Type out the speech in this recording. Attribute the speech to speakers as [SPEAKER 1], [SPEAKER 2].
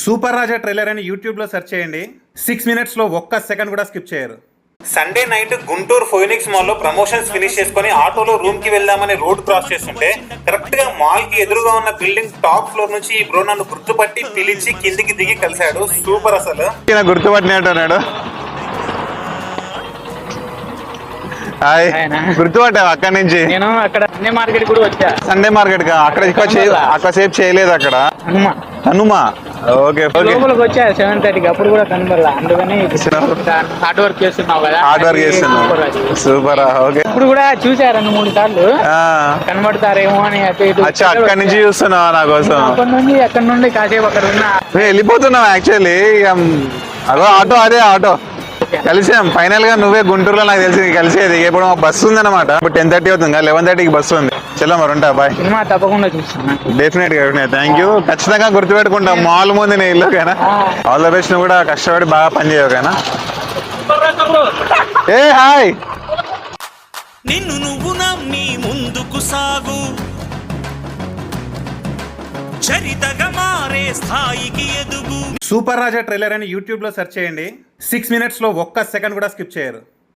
[SPEAKER 1] Super రాజా trailer అని YouTube లో search చేయండి. 6 minutes లో ఒక్క సెకండ్ కూడా స్కిప్ చేయరు. సండే నైట్ గుంటూరు ఫోయినిక్స్ మాల్ లో ప్రమోషన్స్ ఫినిష్ చేసుకుని ఆటోలో రూమ్ కి వెళ్దామని రోడ్ క్రాస్ చేస్తుంటే కరెక్ట్ గా మాల్ కి ఎదురుగా ఉన్న బిల్డింగ్ టాప్ ఫ్లోర్ నుంచి ఈ బ్రో నన్ను గుర్తుపట్టి పిలిచి కిందికి దిగి కలిశాడు. సూపర్ అసలు
[SPEAKER 2] గుర్తుపట్టినట్టున్నాడు. గుర్తుపట్టావు అక్కడ నుంచి?
[SPEAKER 3] నేను అక్కడ సండే మార్కెట్ కూడా వచ్చా.
[SPEAKER 2] సండే మార్కెట్ గా అక్కడ సేపు చేయలేదు. అక్కడ హనుమా ఓకే
[SPEAKER 3] లోపలికి వచ్చా 7:30కి. అప్పుడు కూడా కనబడలా, అందుకని హార్డ్ వర్క్ చేస్తున్నావు కదా.
[SPEAKER 2] హార్డ్ వర్క్ చేస్తున్నావు. సూపర్. ఓకే
[SPEAKER 3] ఇప్పుడు కూడా చూసా 2-3 సార్లు కనబడతారేమో అని.
[SPEAKER 2] అక్కడ నుంచి చూస్తున్నావా నా కోసం?
[SPEAKER 3] అక్కడ నుండి కాసేపు అక్కడ ఉన్నా
[SPEAKER 2] వెళ్ళిపోతున్నావు. యాక్చువల్లీ అదో ఆటో, అదే ఆటో కలిసాం. ఫైనల్ గా నువ్వే గుంటూరులో నాకు తెలిసి కలిసేది. ఇప్పుడు బస్సు ఉంది అనమాట. ఇప్పుడు 10:30 అవుతుంది, 11:30కి బస్సు ఉంది. చలో మరి ఉంటా, బాయ్.
[SPEAKER 3] సినిమా తప్పకుండా చూస్తున్నా.
[SPEAKER 2] డెఫినెట్ గా థ్యాంక్ యూ. ఖచ్చితంగా గుర్తుపెట్టుకుంటాం. మాల్ ముందు నేను ఇల్లు కానీ ఆల్ ద బెస్ట్. నువ్వు కూడా కష్టపడి బాగా పని చేయవు కానీ. ఏ హాయ్.
[SPEAKER 4] నిన్ను నువ్వు నమ్మి ముందుకు సాగు, చరితగా మారే స్థాయికి ఎదుగు.
[SPEAKER 1] సూపర్ రాజా ట్రైలర్ అని యూట్యూబ్ లో సెర్చ్ చేయండి. 6 minutes లో ఒక్క సెకండ్ కూడా స్కిప్ చేయరు.